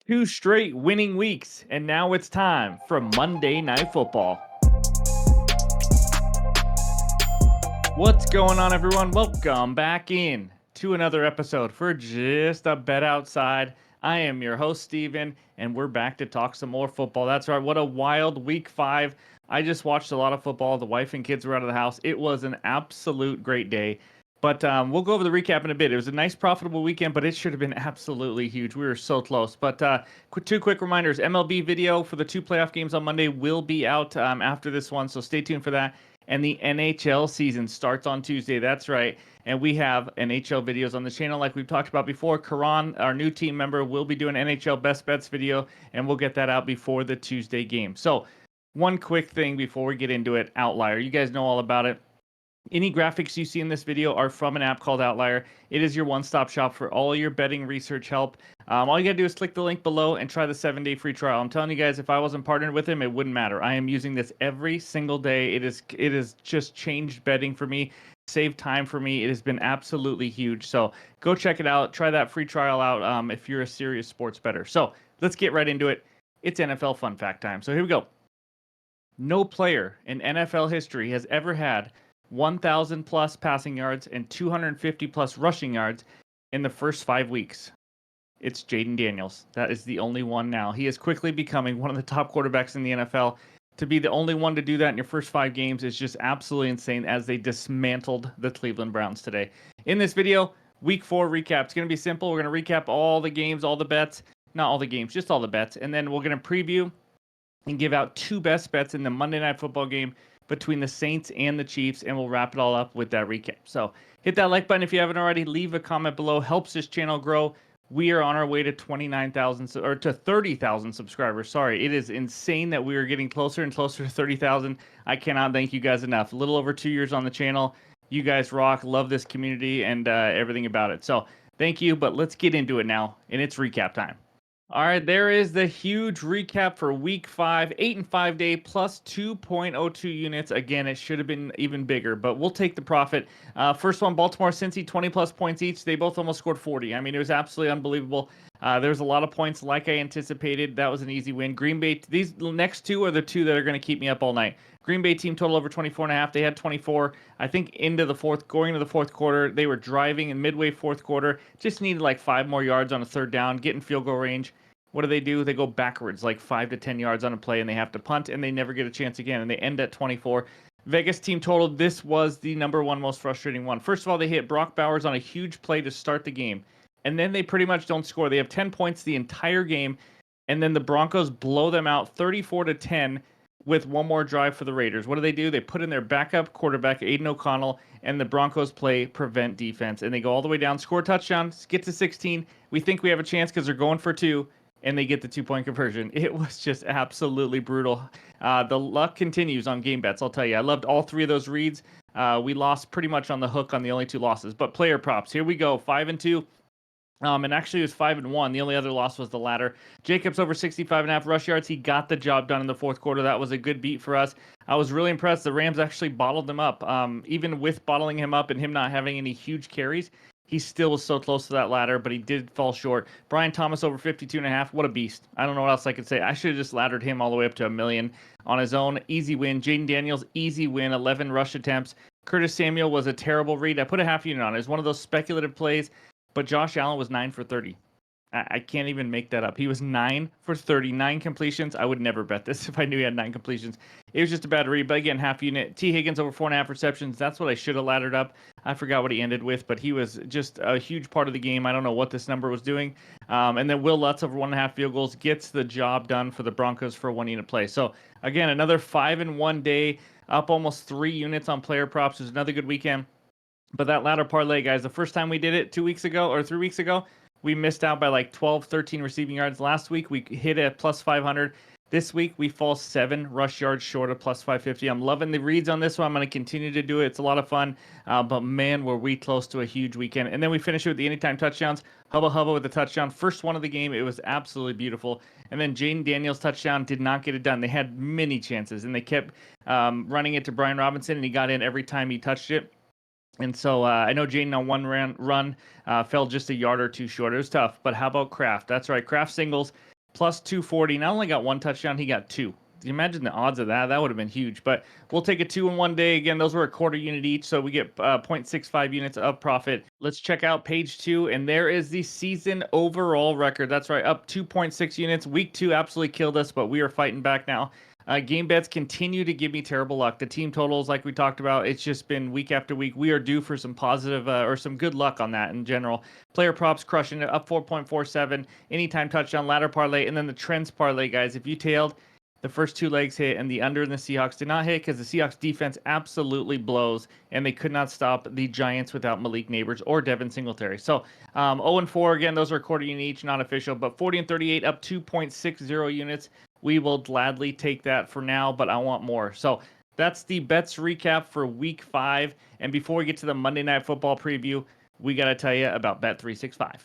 Two straight winning weeks, and now it's time for Monday Night Football. What's going on, everyone? Welcome back in to another episode for Just a Bet Outside. I am your host, Steven, and we're back to talk some more football. That's right, what a wild week 5. I just watched a lot of football. The wife and kids were out of the house. It was an absolute great day. But we'll go over the recap in a bit. It was a nice, profitable weekend, but it should have been absolutely huge. We were so close. But two quick reminders. MLB video for the two playoff games on Monday will be out after this one, so stay tuned for that. And the NHL season starts on Tuesday. That's right. And we have NHL videos on the channel like we've talked about before. Karan, our new team member, will be doing NHL Best Bets video, and we'll get that out before the Tuesday game. So, one quick thing before we get into it, Outlier. You guys know all about it. Any graphics you see in this video are from an app called Outlier. It is your one-stop shop for all your betting research help. All you gotta do is click the link below and try the 7-day free trial. I'm telling you guys, if I wasn't partnered with him, it wouldn't matter. I am using this every single day. It is just changed betting for me, saved time for me. It has been absolutely huge. So go check it out. Try that free trial out if you're a serious sports bettor. So let's get right into it. It's NFL fun fact time. So here we go. No player in NFL history has ever had 1,000 plus passing yards and 250 plus rushing yards in the first 5 weeks. It's Jayden Daniels. That is the only one now. He is quickly becoming one of the top quarterbacks in the NFL. To be the only one to do that in your first 5 games is just absolutely insane as they dismantled the Cleveland Browns today. In this video, week 4 recap. It's going to be simple. We're going to recap all the games, all the bets. Not all the games, just all the bets. And then we're going to preview and give out 2 best bets in the Monday Night Football game between the Saints and the Chiefs, and we'll wrap it all up with that recap. So hit that like button if you haven't already. Leave a comment below. Helps this channel grow. We are on our way to 29,000 or to 30,000 subscribers. Sorry, it is insane that we are getting closer and closer to 30,000. I cannot thank you guys enough. A little over 2 years on the channel. You guys rock. Love this community and everything about it. So thank you, but let's get into it now, and it's recap time. All right, there is the huge recap for week 5, 8 and 5 day plus 2.02 units. Again, it should have been even bigger, but we'll take the profit. First one, Baltimore, Cincy, 20 plus points each. They both almost scored 40. I mean, it was absolutely unbelievable. There's a lot of points like I anticipated. That was an easy win. Green Bay, these next two are the two that are going to keep me up all night. Green Bay team total over 24.5. They had 24. I think going into the fourth quarter, they were driving in midway fourth quarter. Just needed like 5 more yards on a third down, getting field goal range. What do? They go backwards like 5 to 10 yards on a play, and they have to punt, and they never get a chance again, and they end at 24. Vegas team total, this was the number one most frustrating one. First of all, they hit Brock Bowers on a huge play to start the game, and then they pretty much don't score. They have 10 points the entire game, and then the Broncos blow them out 34 to 10 with one more drive for the Raiders. What do? They put in their backup quarterback, Aiden O'Connell, and the Broncos play prevent defense, and they go all the way down, score a touchdown, get to 16. We think we have a chance because they're going for 2. And they get the 2-point conversion. It was just absolutely brutal. The luck continues on game bets, I'll tell you. I loved all 3 of those reads. We lost pretty much on the hook on the only 2 losses. But player props, here we go, 5-2. And actually it was 5-1. The only other loss was the latter. Jacobs over 65.5 rush yards. He got the job done in the fourth quarter. That was a good beat for us. I was really impressed. The Rams actually bottled him up. Even with bottling him up and him not having any huge carries, he still was so close to that ladder, but he did fall short. Brian Thomas over 52.5. What a beast. I don't know what else I could say. I should have just laddered him all the way up to 1 million on his own. Easy win. Jayden Daniels, easy win. 11 rush attempts. Curtis Samuel was a terrible read. I put a half unit on it. It was one of those speculative plays, but Josh Allen was 9 for 30. I can't even make that up. He was 9 for 39 completions. I would never bet this if I knew he had 9 completions. It was just a bad read, but again, half unit. T. Higgins over 4.5 receptions. That's what I should have laddered up. I forgot what he ended with, but he was just a huge part of the game. I don't know what this number was doing. And then Will Lutz over 1.5 field goals gets the job done for the Broncos for a 1-unit play. So again, another 5-1 day, up almost 3 units on player props. It was another good weekend. But that ladder parlay, guys, the first time we did it 2 weeks ago or 3 weeks ago, we missed out by like 12, 13 receiving yards. Last week, we hit at plus 500. This week, we fall 7 rush yards short of plus 550. I'm loving the reads on this one. I'm going to continue to do it. It's a lot of fun. But man, were we close to a huge weekend. And then we finish it with the anytime touchdowns. Hubba Hubba with the touchdown. First one of the game. It was absolutely beautiful. And then Jayden Daniels' touchdown did not get it done. They had many chances, and they kept running it to Brian Robinson, and he got in every time he touched it. And so I know Jaden on one run fell just a yard or two short. It was tough. But how about Kraft? That's right. Kraft singles plus 240. Not only got one touchdown, he got two. Do you imagine the odds of that? That would have been huge. But we'll take a 2 in one day. Again, those were a quarter unit each. So we get 0.65 units of profit. Let's check out page 2. And there is the season overall record. That's right. Up 2.6 units. Week 2 absolutely killed us, but we are fighting back now. Game bets continue to give me terrible luck. The team totals, like we talked about, it's just been week after week. We are due for some positive or some good luck on that in general. Player props crushing it, up 4.47. Anytime touchdown, ladder parlay, and then the trends parlay, guys. If you tailed, the first two legs hit, and the under and the Seahawks did not hit because the Seahawks defense absolutely blows, and they could not stop the Giants without Malik Nabers or Devin Singletary. So 0-4, again, those are a quarter unit each, not official, but 40 and 38, up 2.60 units. We will gladly take that for now, but I want more. So that's the bets recap for week 5. And before we get to the Monday Night Football preview, we got to tell you about Bet365.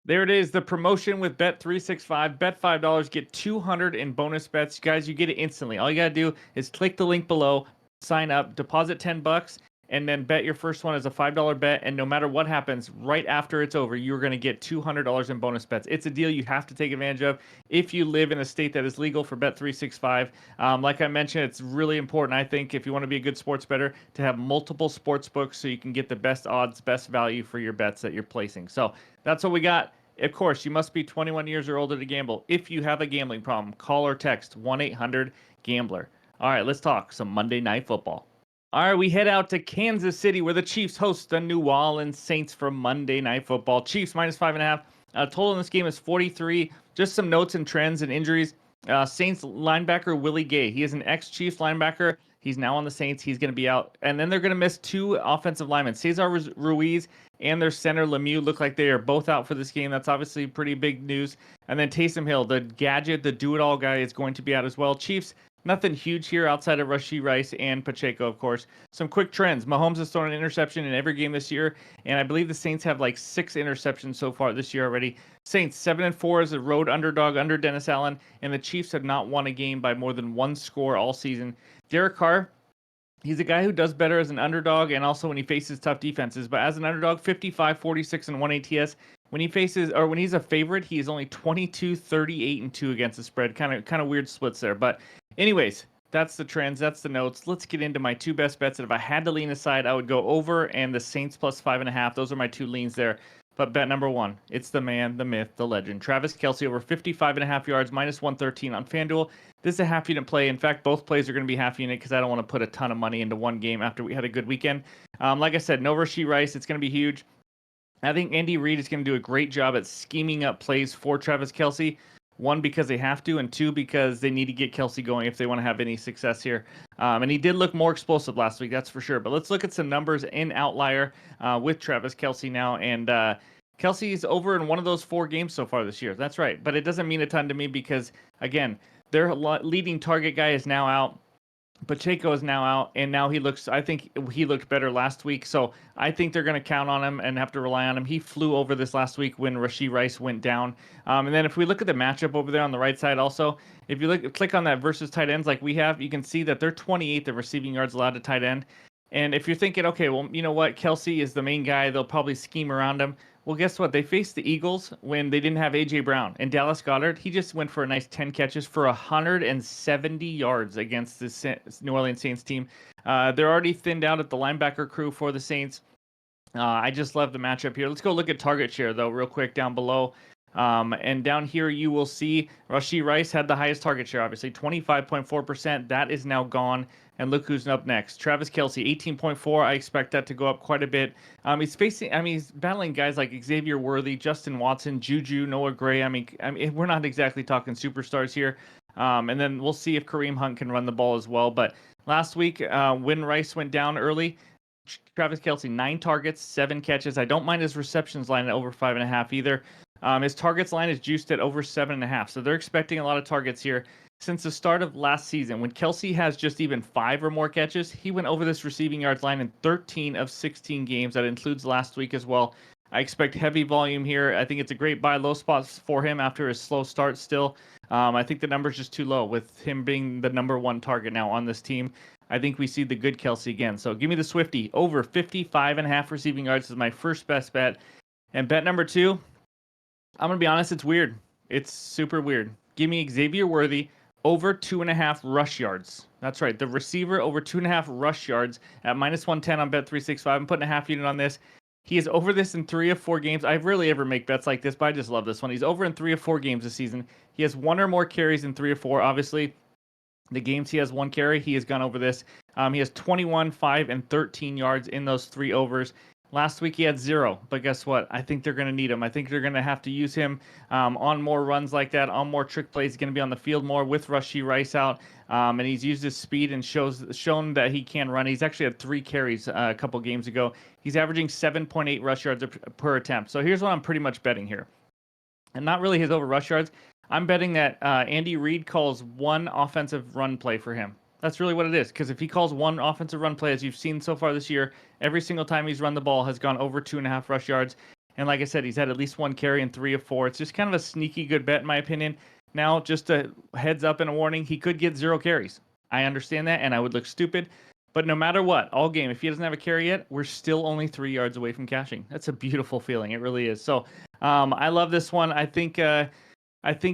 There it is, the promotion with Bet365. Bet $5, get 200 in bonus bets. Guys, you get it instantly. All you got to do is click the link below, sign up, deposit $10, and then bet your first one as a $5 bet. And no matter what happens, right after it's over, you're going to get $200 in bonus bets. It's a deal you have to take advantage of if you live in a state that is legal for Bet365. Like I mentioned, it's really important, I think, if you want to be a good sports bettor, to have multiple sports books so you can get the best odds, best value for your bets that you're placing. So that's what we got. Of course, you must be 21 years or older to gamble. If you have a gambling problem, call or text 1-800-GAMBLER. All right, let's talk some Monday Night Football. All right, we head out to Kansas City where the Chiefs host the New Orleans Saints for Monday Night Football. Chiefs minus 5.5. Total in this game is 43. Just some notes and trends and injuries. Saints linebacker Willie Gay. He is an ex-Chiefs linebacker. He's now on the Saints. He's going to be out. And then they're going to miss 2 offensive linemen. Cesar Ruiz and their center Lemieux look like they are both out for this game. That's obviously pretty big news. And then Taysom Hill, the gadget, the do-it-all guy, is going to be out as well. Chiefs, nothing huge here outside of Rashee Rice and Pacheco, of course. Some quick trends. Mahomes has thrown an interception in every game this year, and I believe the Saints have like 6 interceptions so far this year already. Saints 7-4 as a road underdog under Dennis Allen, and the Chiefs have not won a game by more than 1 score all season. Derek Carr, he's a guy who does better as an underdog and also when he faces tough defenses. But as an underdog, 55, 46, and 1 ATS. When he faces, or when he's a favorite, he is only 22, 38, and 2 against the spread. Kind of weird splits there. But anyways, that's the trends. That's the notes. Let's get into my 2 best bets. And if I had to lean aside, I would go over and the Saints plus 5.5. Those are my 2 leans there. But bet number 1, it's the man, the myth, the legend. Travis Kelce over 55.5 yards, minus 113 on FanDuel. This is a half unit play. In fact, both plays are going to be half unit because I don't want to put a ton of money into one game after we had a good weekend. Like I said, no Rashee Rice. It's going to be huge. I think Andy Reid is going to do a great job at scheming up plays for Travis Kelce. 1, because they have to, and 2, because they need to get Kelce going if they want to have any success here. And he did look more explosive last week, that's for sure. But let's look at some numbers in Outlier with Travis Kelce now. And Kelce is over in one of those 4 games so far this year. That's right. But it doesn't mean a ton to me because, again, their leading target guy is now out. Pacheco is now out, and now I think he looked better last week, so I think they're going to count on him and have to rely on him. He flew over this last week when Rashee Rice went down. And then if we look at the matchup over there on the right side also, if you click on that versus tight ends like we have, you can see that they're 28th in receiving yards allowed to tight end. And if you're thinking, okay, well, you know what, Kelce is the main guy, they'll probably scheme around him. Well, guess what? They faced the Eagles when they didn't have A.J. Brown. And Dallas Goedert, he just went for a nice 10 catches for 170 yards against the New Orleans Saints team. They're already thinned out at the linebacker crew for the Saints. I just love the matchup here. Let's go look at target share, though, real quick down below. And down here, you will see Rashee Rice had the highest target share, obviously, 25.4%. That is now gone. And look who's up next. Travis Kelce, 18.4. I expect that to go up quite a bit. He's battling guys like Xavier Worthy, Justin Watson, Juju, Noah Gray. I mean, we're not exactly talking superstars here. And then we'll see if Kareem Hunt can run the ball as well. But last week, when Rice went down early, Travis Kelce, 9 targets, 7 catches. I don't mind his receptions line at over 5.5 either. His targets line is juiced at over 7.5. So they're expecting a lot of targets here. Since the start of last season, when Kelce has just even 5 or more catches, he went over this receiving yards line in 13 of 16 games. That includes last week as well. I expect heavy volume here. I think it's a great buy low spots for him after his slow start still. I think the number's just too low with him being the number 1 target now on this team. I think we see the good Kelsey again. So give me the Swifty over 55.5 receiving yards is my first best bet. And bet number two, I'm going to be honest, it's weird. It's super weird. Give me Xavier Worthy over 2.5 rush yards. That's right. The receiver over 2.5 rush yards at minus 110 on Bet365. I'm putting a half unit on this. He is over this in 3 of 4 games. I rarely ever make bets like this, but I just love this one. He's over in 3 of 4 games this season. He has 1 or more carries in 3 or 4. Obviously, the games he has 1 carry, he has gone over this. He has 21, 5, and 13 yards in those 3 overs. Last week he had 0, but guess what? I think they're going to need him. I think they're going to have to use him on more runs like that, on more trick plays. He's going to be on the field more with Rashee Rice out, and he's used his speed and shown that he can run. He's actually had 3 carries a couple games ago. He's averaging 7.8 rush yards per attempt. So here's what I'm pretty much betting here, and not really his over rush yards. I'm betting that Andy Reid calls 1 offensive run play for him. That's really what it is. Because if he calls 1 offensive run play, as you've seen so far this year, every single time he's run the ball has gone over 2.5 rush yards. And like I said, he's had at least 1 carry in 3 of 4. It's just kind of a sneaky good bet, in my opinion. Now, just a heads up and a warning, he could get 0 carries. I understand that, and I would look stupid. But no matter what, all game, if he doesn't have a carry yet, we're still only 3 yards away from cashing. That's a beautiful feeling. It really is. So I love this one. I think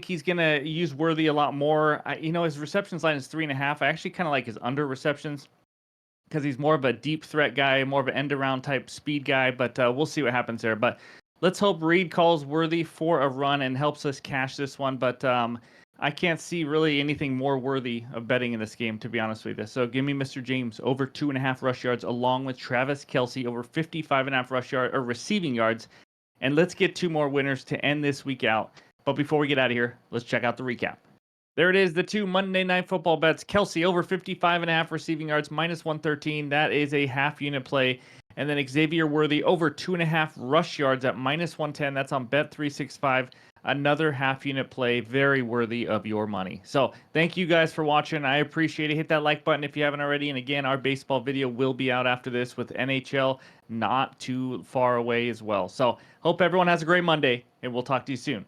he's going to use Worthy a lot more. His receptions line is 3.5. I actually kind of like his under receptions because he's more of a deep threat guy, more of an end-around type speed guy, but we'll see what happens there. But let's hope Reid calls Worthy for a run and helps us cash this one. But I can't see really anything more worthy of betting in this game, to be honest with you. So give me Mr. James over 2.5 rush yards, along with Travis Kelce over 55.5 rush yard or receiving yards. And let's get 2 more winners to end this week out. But before we get out of here, let's check out the recap. There it is, the 2 Monday Night Football bets. Kelce over 55.5 receiving yards, minus 113. That is a half unit play. And then Xavier Worthy over 2.5 rush yards at minus 110. That's on Bet365. Another half unit play, very worthy of your money. So thank you guys for watching. I appreciate it. Hit that like button if you haven't already. And again, our baseball video will be out after this with NHL not too far away as well. So hope everyone has a great Monday, and we'll talk to you soon.